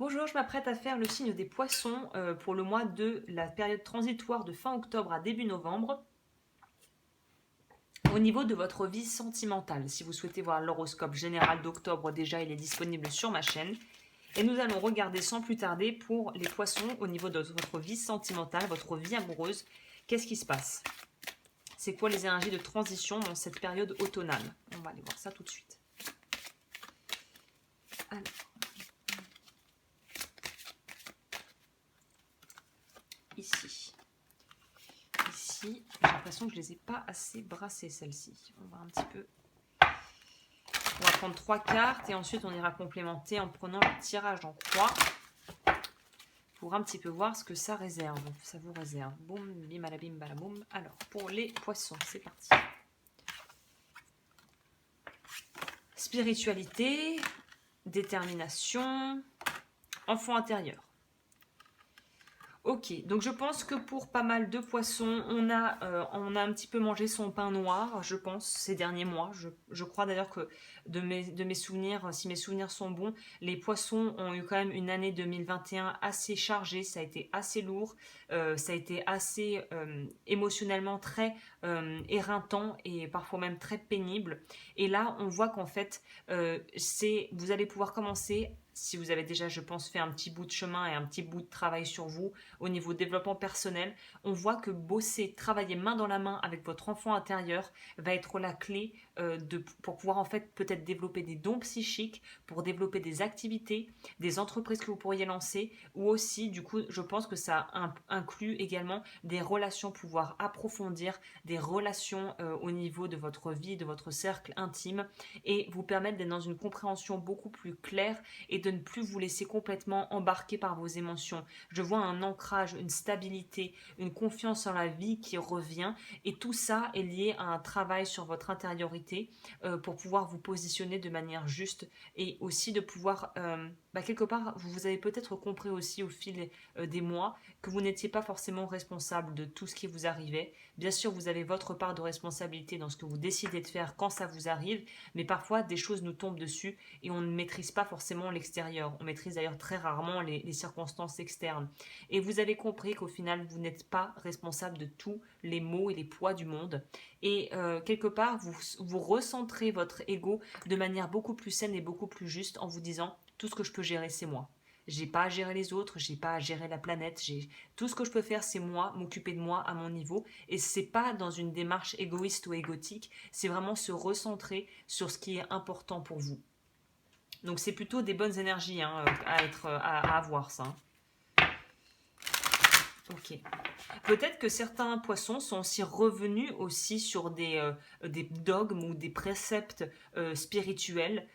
Bonjour, je m'apprête à faire le signe des poissons pour le mois de la période transitoire de fin octobre à début novembre. Au niveau de votre vie sentimentale, si vous souhaitez voir l'horoscope général d'octobre, déjà il est disponible sur ma chaîne. Et nous allons regarder sans plus tarder pour les poissons au niveau de votre vie sentimentale, votre vie amoureuse. Qu'est-ce qui se passe? C'est quoi les énergies de transition dans cette période automnale? On va aller voir ça tout de suite. Alors. Ici, j'ai l'impression que je ne les ai pas assez brassées celles-ci. On va un petit peu. On va prendre 3 cartes et ensuite on ira complémenter en prenant le tirage en croix pour un petit peu voir ce que ça réserve. Ça vous réserve. Boum, bim, alabim, balaboum. Alors, pour les poissons, c'est parti. Spiritualité, détermination, enfant intérieur. Ok, donc je pense que pour pas mal de poissons, on a un petit peu mangé son pain noir, je pense, ces derniers mois. Je crois d'ailleurs que de mes souvenirs, si mes souvenirs sont bons, les poissons ont eu quand même une année 2021 assez chargée, ça a été assez lourd, ça a été assez émotionnellement très éreintant et parfois même très pénible. Et là, on voit qu'en fait, vous allez pouvoir commencer, si vous avez déjà, je pense, fait un petit bout de chemin et un petit bout de travail sur vous, au niveau développement personnel, on voit que bosser, travailler main dans la main avec votre enfant intérieur va être la clé pour pouvoir en fait peut-être développer des dons psychiques, pour développer des activités, des entreprises que vous pourriez lancer, ou aussi du coup je pense que ça inclut également des relations, pouvoir approfondir des relations au niveau de votre vie, de votre cercle intime, et vous permettre d'être dans une compréhension beaucoup plus claire et de ne plus vous laisser complètement embarquer par vos émotions. Je vois un ancrage, une stabilité, une confiance en la vie qui revient, et tout ça est lié à un travail sur votre intériorité pour pouvoir vous positionner de manière juste, et aussi de pouvoir quelque part vous avez peut-être compris aussi au fil des mois que vous n'étiez pas forcément responsable de tout ce qui vous arrivait. Bien sûr, vous avez votre part de responsabilité dans ce que vous décidez de faire quand ça vous arrive, mais parfois des choses nous tombent dessus et on ne maîtrise pas forcément l'extérieur. On maîtrise d'ailleurs très rarement les circonstances externes. Et vous avez compris qu'au final, vous n'êtes pas responsable de tous les maux et les poids du monde. Et quelque part, vous recentrez votre ego de manière beaucoup plus saine et beaucoup plus juste en vous disant tout ce que je peux gérer, c'est moi. J'ai pas à gérer les autres, j'ai pas à gérer la planète, tout ce que je peux faire, c'est moi, m'occuper de moi à mon niveau. Et c'est pas dans une démarche égoïste ou égotique, c'est vraiment se recentrer sur ce qui est important pour vous. Donc c'est plutôt des bonnes énergies à avoir ça. Ok. Peut-être que certains poissons sont aussi revenus aussi sur des dogmes ou des préceptes spirituels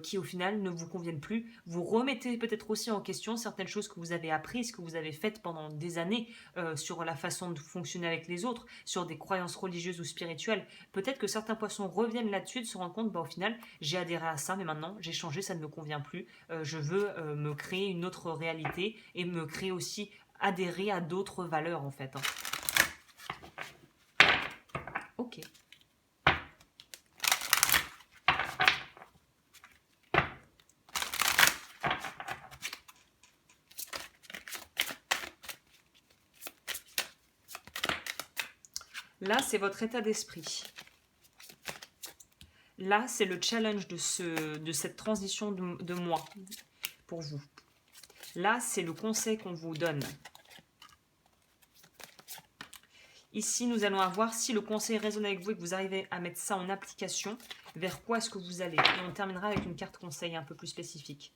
qui au final ne vous conviennent plus. Vous remettez peut-être aussi en question certaines choses que vous avez apprises, que vous avez faites pendant des années sur la façon de fonctionner avec les autres, sur des croyances religieuses ou spirituelles. Peut-être que certains poissons reviennent là-dessus, de se rendre compte, au final, j'ai adhéré à ça, mais maintenant j'ai changé, ça ne me convient plus. Je veux me créer une autre réalité et me créer aussi adhérer à d'autres valeurs en fait. Ok. Là, c'est votre état d'esprit. Là, c'est le challenge de cette transition de moi pour vous. Là, c'est le conseil qu'on vous donne. Ici, nous allons voir si le conseil résonne avec vous et que vous arrivez à mettre ça en application, vers quoi est-ce que vous allez. Et on terminera avec une carte conseil un peu plus spécifique.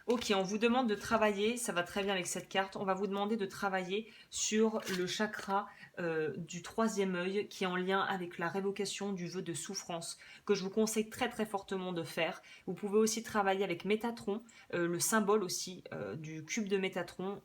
Ok, on vous demande de travailler, ça va très bien avec cette carte, on va vous demander de travailler sur le chakra du troisième œil qui est en lien avec la révocation du vœu de souffrance, que je vous conseille très très fortement de faire. Vous pouvez aussi travailler avec Métatron, le symbole aussi du cube de Métatron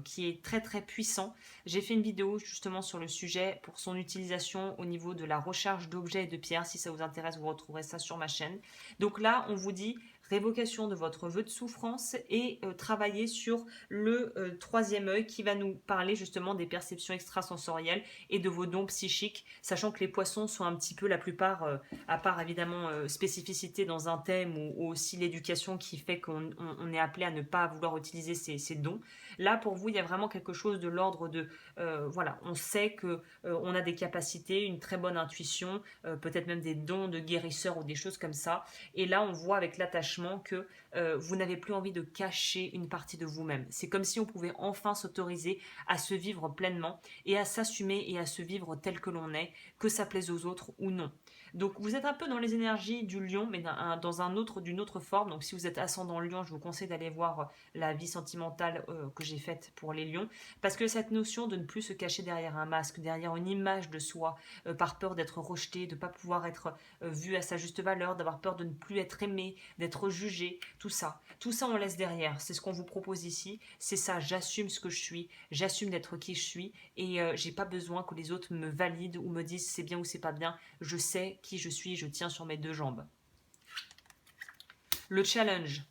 qui est très très puissant. J'ai fait une vidéo justement sur le sujet pour son utilisation au niveau de la recharge d'objets et de pierres. Si ça vous intéresse, vous retrouverez ça sur ma chaîne. Donc là, on vous dit révocation de votre vœu de souffrance et travailler sur le troisième œil qui va nous parler justement des perceptions extrasensorielles et de vos dons psychiques, sachant que les poissons sont un petit peu la plupart, à part évidemment spécificité dans un thème ou aussi l'éducation qui fait qu'on est appelé à ne pas vouloir utiliser ces dons. Là, pour vous, il y a vraiment quelque chose de l'ordre de, voilà, on sait que on a des capacités, une très bonne intuition, peut-être même des dons de guérisseur ou des choses comme ça. Et là, on voit avec l'attachement que vous n'avez plus envie de cacher une partie de vous-même. C'est comme si on pouvait enfin s'autoriser à se vivre pleinement et à s'assumer et à se vivre tel que l'on est, que ça plaise aux autres ou non. Donc vous êtes un peu dans les énergies du lion, mais d'une autre forme. Donc si vous êtes ascendant lion, je vous conseille d'aller voir la vie sentimentale que j'ai faite pour les lions, parce que cette notion de ne plus se cacher derrière un masque, derrière une image de soi, par peur d'être rejeté, de ne pas pouvoir être vu à sa juste valeur, d'avoir peur de ne plus être aimé, d'être jugé, tout ça on laisse derrière. C'est ce qu'on vous propose ici, c'est ça, j'assume ce que je suis, j'assume d'être qui je suis, et j'ai pas besoin que les autres me valident ou me disent c'est bien ou c'est pas bien, je sais qui je suis, je tiens sur mes deux jambes. Le challenge.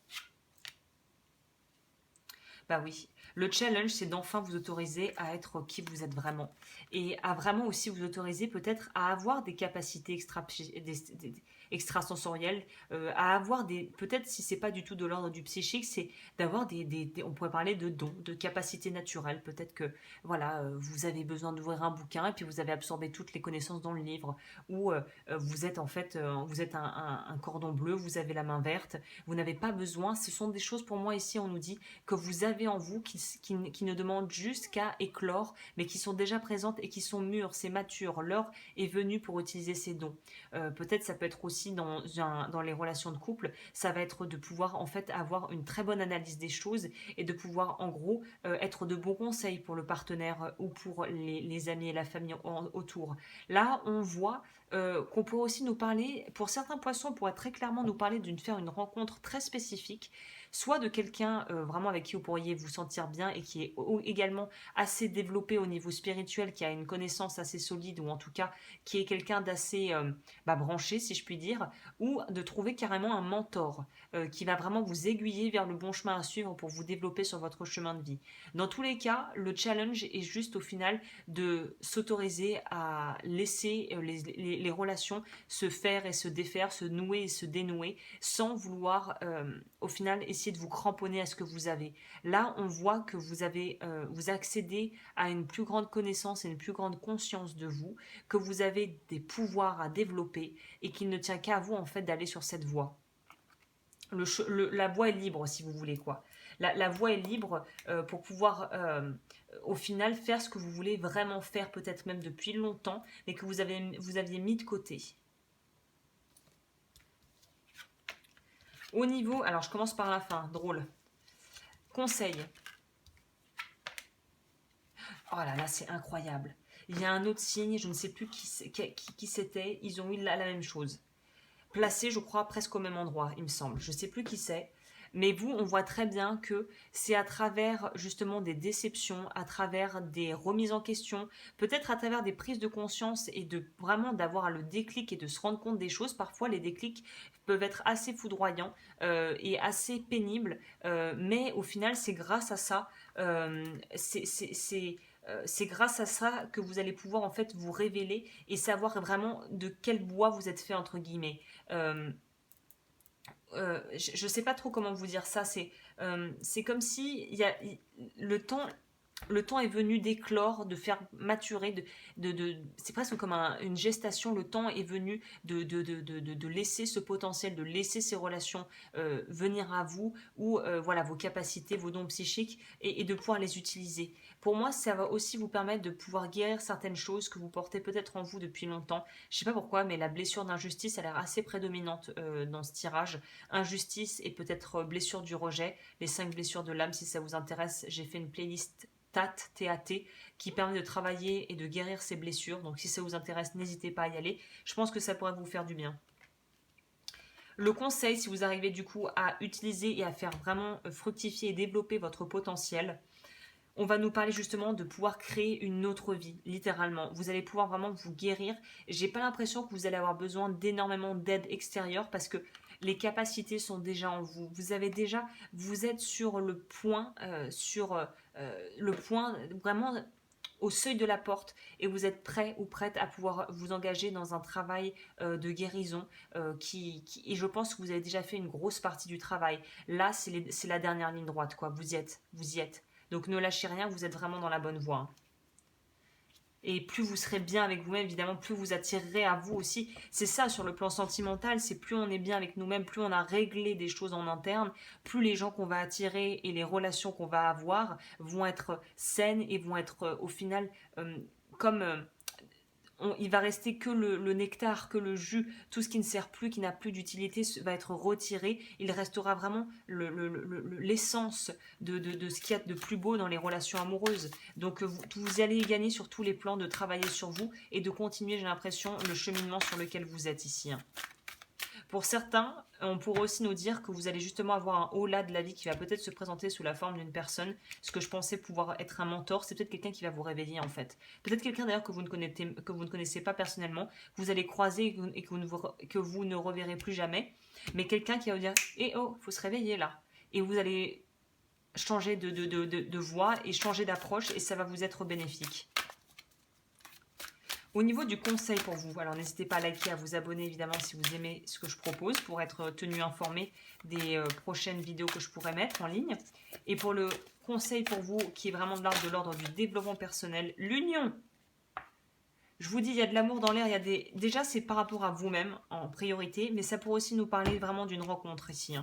Bah oui, le challenge, c'est d'enfin vous autoriser à être qui vous êtes vraiment. Et à vraiment aussi vous autoriser peut-être à avoir des capacités extrasensorielles, à avoir des... Peut-être si c'est pas du tout de l'ordre du psychique, c'est d'avoir on pourrait parler de dons, de capacités naturelles. Peut-être que, voilà, vous avez besoin d'ouvrir un bouquin et puis vous avez absorbé toutes les connaissances dans le livre. Ou vous êtes en fait, vous êtes un cordon bleu, vous avez la main verte. Vous n'avez pas besoin, ce sont des choses pour moi ici, on nous dit que vous avez en vous qui ne demandent juste qu'à éclore, mais qui sont déjà présentes et qui sont mûres, c'est mature. L'heure est venue pour utiliser ces dons. Peut-être ça peut être aussi dans les relations de couple, ça va être de pouvoir en fait avoir une très bonne analyse des choses et de pouvoir en gros être de bons conseils pour le partenaire ou pour les amis et la famille autour. Là, on voit qu'on pourrait aussi nous parler, pour certains poissons, on pourrait très clairement nous parler faire une rencontre très spécifique, soit de quelqu'un vraiment avec qui vous pourriez vous sentir bien et qui est également assez développé au niveau spirituel, qui a une connaissance assez solide, ou en tout cas qui est quelqu'un d'assez branché, si je puis dire, ou de trouver carrément un mentor qui va vraiment vous aiguiller vers le bon chemin à suivre pour vous développer sur votre chemin de vie. Dans tous les cas, le challenge est juste au final de s'autoriser à laisser les relations se faire et se défaire, se nouer et se dénouer, sans vouloir au final essayer de vous cramponner à ce que vous avez. Là, on voit que vous accédez à une plus grande connaissance et une plus grande conscience de vous, que vous avez des pouvoirs à développer et qu'il ne tient qu'à vous en fait d'aller sur cette voie. La voie est libre si vous voulez quoi. La voie est libre pour pouvoir au final faire ce que vous voulez vraiment faire, peut-être même depuis longtemps, mais que vous aviez mis de côté. Au niveau, alors je commence par la fin, drôle. Conseil. Oh là là, c'est incroyable. Il y a un autre signe, je ne sais plus qui c'était, ils ont eu la même chose. Placé, je crois, presque au même endroit, il me semble. Je ne sais plus qui c'est. Mais vous, on voit très bien que c'est à travers justement des déceptions, à travers des remises en question, peut-être à travers des prises de conscience et de vraiment d'avoir le déclic et de se rendre compte des choses. Parfois, les déclics peuvent être assez foudroyants et assez pénibles, mais au final, c'est grâce à ça, c'est grâce à ça que vous allez pouvoir en fait vous révéler et savoir vraiment de quel bois vous êtes fait entre guillemets. Je ne sais pas trop comment vous dire ça. C'est comme si le temps est venu d'éclore, de faire maturer, c'est presque comme une gestation. Le temps est venu de laisser ce potentiel, de laisser ces relations venir à vous, ou voilà, vos capacités, vos dons psychiques, et de pouvoir les utiliser. Pour moi, ça va aussi vous permettre de pouvoir guérir certaines choses que vous portez peut-être en vous depuis longtemps. Je ne sais pas pourquoi, mais la blessure d'injustice a l'air assez prédominante dans ce tirage. Injustice et peut-être blessure du rejet, les 5 blessures de l'âme. Si ça vous intéresse, j'ai fait une playlist TAT, qui permet de travailler et de guérir ces blessures. Donc si ça vous intéresse, n'hésitez pas à y aller. Je pense que ça pourrait vous faire du bien. Le conseil, si vous arrivez du coup à utiliser et à faire vraiment fructifier et développer votre potentiel, on va nous parler justement de pouvoir créer une autre vie, littéralement. Vous allez pouvoir vraiment vous guérir. J'ai pas l'impression que vous allez avoir besoin d'énormément d'aide extérieure, parce que Les capacités sont déjà en vous. Vous êtes sur le point vraiment au seuil de la porte et vous êtes prêt ou prête à pouvoir vous engager dans un travail de guérison et je pense que vous avez déjà fait une grosse partie du travail. Là, c'est la dernière ligne droite, quoi. Vous y êtes. Donc ne lâchez rien, vous êtes vraiment dans la bonne voie. Et plus vous serez bien avec vous-même, évidemment, plus vous attirerez à vous aussi. C'est ça sur le plan sentimental, c'est plus on est bien avec nous-mêmes, plus on a réglé des choses en interne, plus les gens qu'on va attirer et les relations qu'on va avoir vont être saines et vont être au final comme il va rester que le nectar, que le jus, tout ce qui ne sert plus, qui n'a plus d'utilité va être retiré. Il restera vraiment l'essence de ce qu'il y a de plus beau dans les relations amoureuses. Donc vous allez gagner sur tous les plans de travailler sur vous et de continuer, j'ai l'impression, le cheminement sur lequel vous êtes ici. Pour certains, on pourrait aussi nous dire que vous allez justement avoir un haut-là de la vie qui va peut-être se présenter sous la forme d'une personne. Ce que je pensais pouvoir être un mentor, c'est peut-être quelqu'un qui va vous réveiller en fait. Peut-être quelqu'un d'ailleurs que vous ne connaissez pas personnellement, que vous allez croiser et que vous ne reverrez plus jamais. Mais quelqu'un qui va vous dire « Eh oh, faut se réveiller là !» Et vous allez changer de voix et changer d'approche et ça va vous être bénéfique. Au niveau du conseil pour vous, alors n'hésitez pas à liker, à vous abonner évidemment si vous aimez ce que je propose pour être tenu informé des prochaines vidéos que je pourrais mettre en ligne. Et pour le conseil pour vous qui est vraiment de l'ordre du développement personnel, l'union. Je vous dis, il y a de l'amour dans l'air, déjà c'est par rapport à vous-même en priorité, mais ça pourrait aussi nous parler vraiment d'une rencontre ici.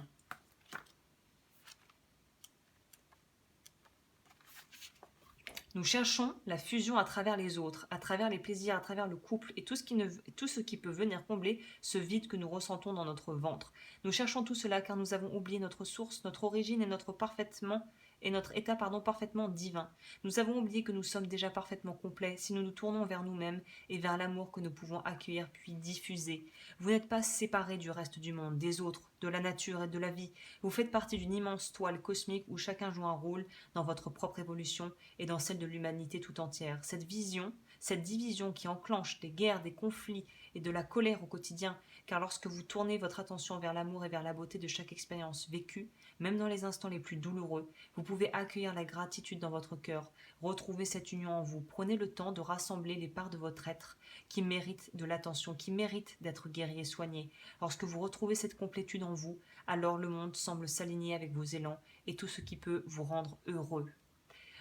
Nous cherchons la fusion à travers les autres, à travers les plaisirs, à travers le couple et tout ce qui peut venir combler ce vide que nous ressentons dans notre ventre. Nous cherchons tout cela car nous avons oublié notre source, notre origine et notre état parfaitement divin. Nous avons oublié que nous sommes déjà parfaitement complets si nous nous tournons vers nous-mêmes et vers l'amour que nous pouvons accueillir puis diffuser. Vous n'êtes pas séparés du reste du monde, des autres, de la nature et de la vie. Vous faites partie d'une immense toile cosmique où chacun joue un rôle dans votre propre évolution et dans celle de l'humanité tout entière. Cette division qui enclenche des guerres, des conflits et de la colère au quotidien, car lorsque vous tournez votre attention vers l'amour et vers la beauté de chaque expérience vécue, même dans les instants les plus douloureux, vous pouvez accueillir la gratitude dans votre cœur, retrouver cette union en vous. Prenez le temps de rassembler les parts de votre être qui méritent de l'attention, qui méritent d'être guéries et soignées. Lorsque vous retrouvez cette complétude en vous, alors le monde semble s'aligner avec vos élans et tout ce qui peut vous rendre heureux.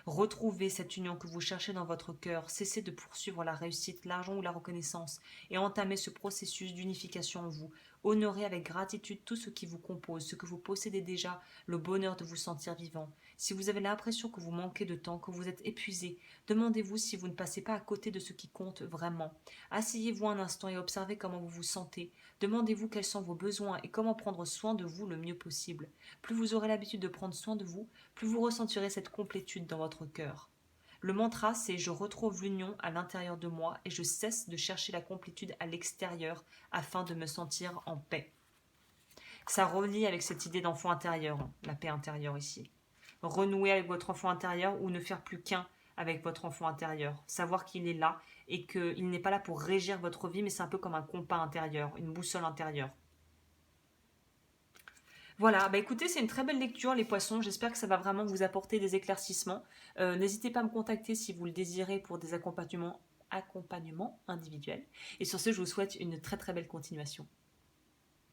Retrouvez cette union que vous cherchez dans votre cœur, cessez de poursuivre la réussite, l'argent ou la reconnaissance et entamez ce processus d'unification en vous. Honorez avec gratitude tout ce qui vous compose, ce que vous possédez déjà, le bonheur de vous sentir vivant. Si vous avez l'impression que vous manquez de temps, que vous êtes épuisé, demandez-vous si vous ne passez pas à côté de ce qui compte vraiment. Asseyez-vous un instant et observez comment vous vous sentez. Demandez-vous quels sont vos besoins et comment prendre soin de vous le mieux possible. Plus vous aurez l'habitude de prendre soin de vous, plus vous ressentirez cette complétude dans votre cœur. Le mantra, c'est « Je retrouve l'union à l'intérieur de moi et je cesse de chercher la complétude à l'extérieur afin de me sentir en paix ». Ça relie avec cette idée d'enfant intérieur, la paix intérieure ici. Renouer avec votre enfant intérieur ou ne faire plus qu'un avec votre enfant intérieur. Savoir qu'il est là et qu'il n'est pas là pour régir votre vie, mais c'est un peu comme un compas intérieur, une boussole intérieure. Voilà, bah écoutez, c'est une très belle lecture, les poissons. J'espère que ça va vraiment vous apporter des éclaircissements. N'hésitez pas à me contacter si vous le désirez pour des accompagnements individuels. Et sur ce, je vous souhaite une très très belle continuation.